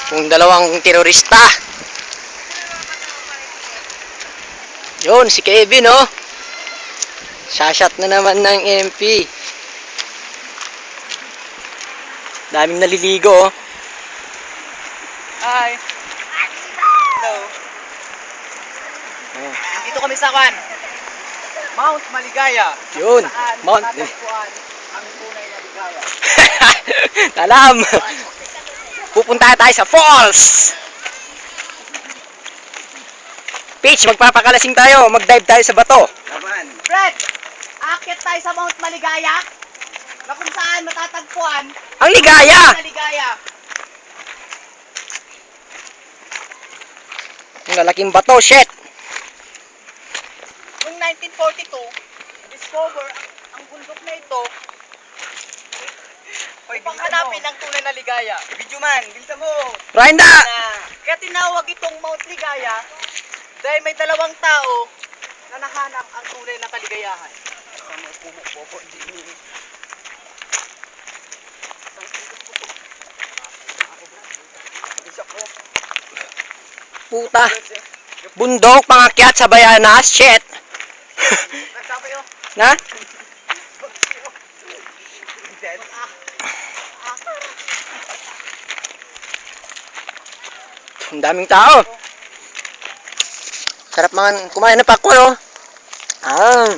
Yung dalawang terorista. Yun, si Kevin, oh. Shashot na naman ng MP. Daming naliligo, oh. Hi. Hello. Oh. Dito kami sa Mount Maligaya. Yun, Saan Mount matatagpuan ang tunay na ligaya. Alam. Pupunta tayo sa falls. Peach, magpapakalasing tayo. Mag-dive tayo sa bato. Laban. Fred, aakyat tayo sa Mount Maligaya na kung saan matatagpuan Ang ligaya. ang ligaya. Ang lalaking bato, shit. Noong 1942, discover ang bundok na ito upang hanapin ang tunay na ligaya. Video man, bilisan mo. Rinda! Kaya tinawag itong Mount Ligaya dahil may dalawang tao na nahanap ang tunay na kaligayahan. Puta. Bundok, pangakyat sa bayanas, shit. Na? Ang daming tao. Sarap mga kumain na pakwan, oh. Ah.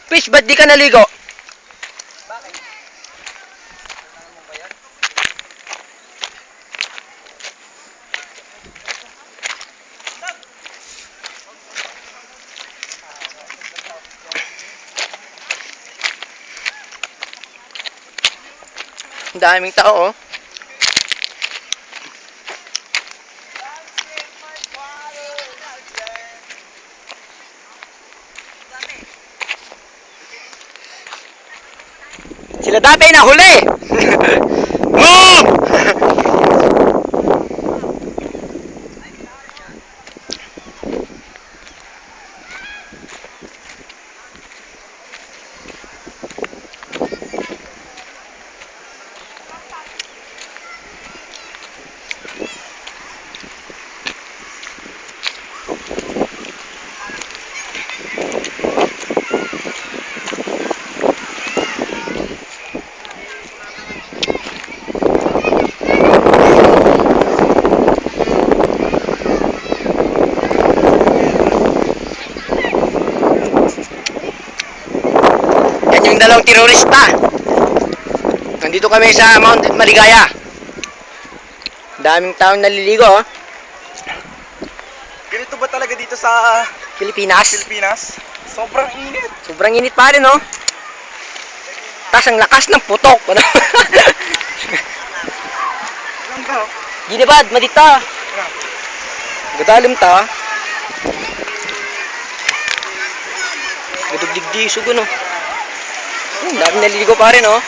Fish, ba't di ka naligo? Bakit? Ang daming tao, oh. Sila dati na huli. Move! Yan yung dalawang terorista. Nandito kami sa Mount Maligaya. Daming taong naliligo, oh. Ganito ba talaga dito sa Pilipinas. Pilipinas? Sobrang init. Sobrang init pa rin, oh. Tas ang lakas ng putok. Ano? Alam ba? Ginibad, madita. Gadalim ta. Gadugdigdi, sugo, no. Daming naliligo pa rin, oh.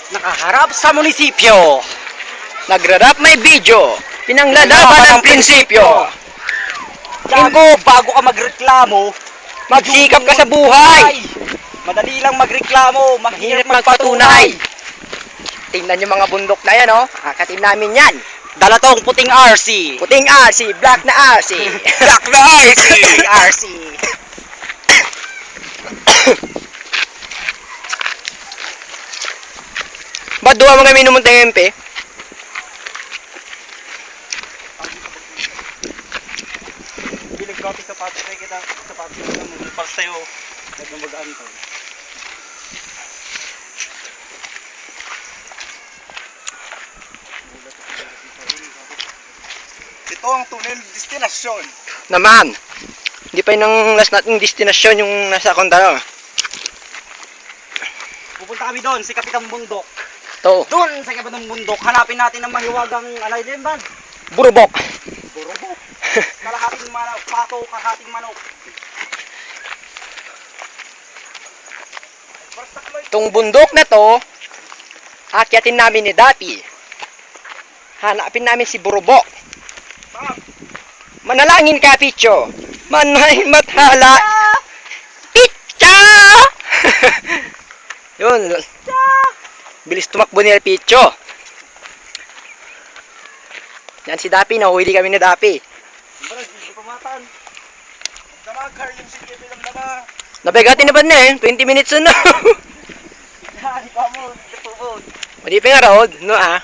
Nakaharap sa munisipyo. Nagrarap may video. Pinanglalaban ng prinsipyo. Bago ka magreklamo, Magsikap ka sa buhay. madali lang magreklamo, Mahirap magpatunay. Tingnan yung mga bundok na yan, oh. Kakatin namin yan. Dala tong puting RC. Puting RC, black na RC. Black na RC. RC. Ba't duwa mo kami numuntang MP? Bilig ko sapatos ay kita sapatos na mo para sa'yo. Nagmagaan to. Ito ang tunay na destinasyon. Naman. Hindi pa yun ang last nating destinasyon yung nasa Contaro. Pupunta kami doon, sa Kapitang Bundok. Ito. Doon sa Kapitang Bundok, hanapin natin ang mahiwagang alay din ba? Burubok. Burubok. Kalahating manok, pato, kalahating manok. Itong bundok na to, akyatin namin ni Dapi. Hanapin namin si Burubok. Manalangin ka, Picho. Manay mathala. Picha! Yun. Bilis tumakbo ni Picho. Yan si Dapi, nahuhili kami ni Dapi. Siyempre, hindi pamatan. Damag, yung si Kevin ang dama. Nabigatin na ba na eh? 20 minutes na. Yan, ikaw mo, tutubod. Madi pa nga road, no ah.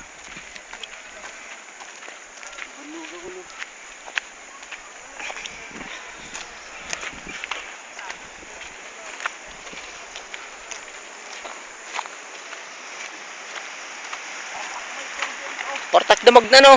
Portak damag na no.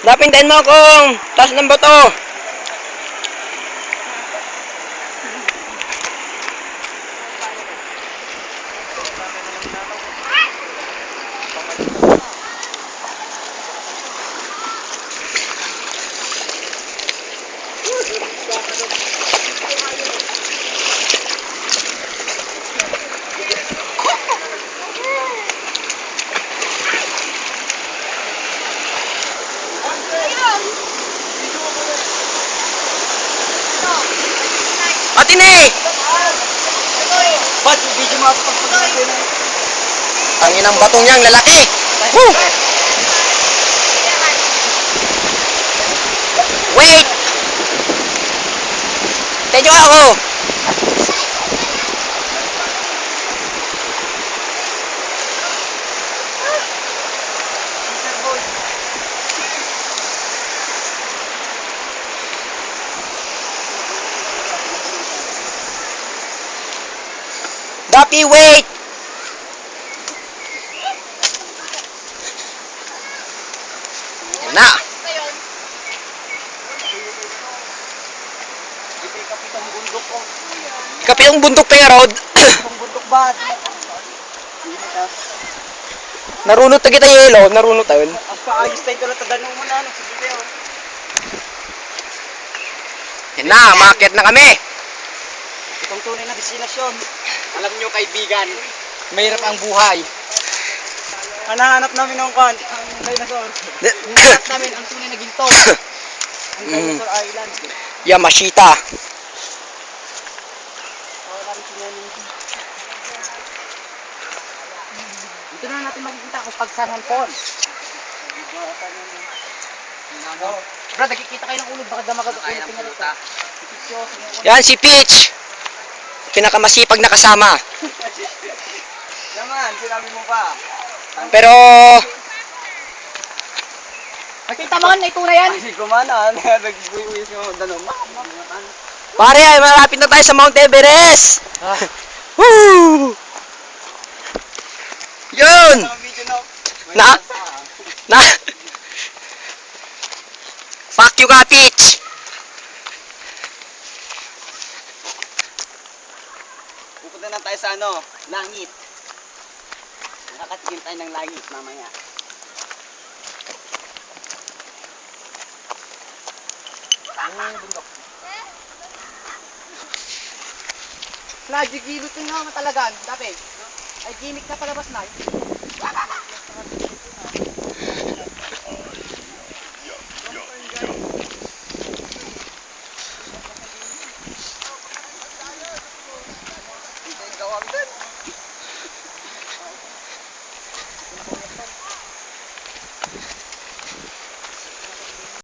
Napintayin mo akong taas ng bato. Atin eh! Ba't yung video mo ako pagpagpagpagpag na? Ang inang batong niyang lalaki. Woo! Wait! Tenyo ako! Teacher boy. Dapi, wait! Yan na. Ito yung Kapitang Bundok ko. Kapitang bundok pa yung road. Kapitang Bundok ba? Narunot na kita yelo, narunot tayo. Ang paayos tayo ko na tadanong mo na. Sige kayo. Yan na, makakit na kami. Itong tunay na destinasyon. Alam nyo kaibigan, mahirap ang buhay. Hanahanap namin ang dinosaur. Hanahanap namin ang tunay na ginto. Ang Dinosaur Island. Yamashita. Dito na natin makikita kung pagsahan Falls. Brad, nakikita kayo ng ulog, baka damagat ako yung pinalita. Yan si Peach. Pinakamasipag na kasama. Naman, sinabi mo pa. Pero Nakita mo na ito na yan? Kasi kumana, nag-wiwis yung danom. pare, ay malapit na tayo sa Mount Everest. Woo! Yun! Na? Na? Fuck you ka, Peach! Pupunta na tayo sa langit. Nakakatigil tayo ng langit mamaya. Bundok. Nagigilot yung nga matalagan, dapat. Ay, gimmick na palabas na.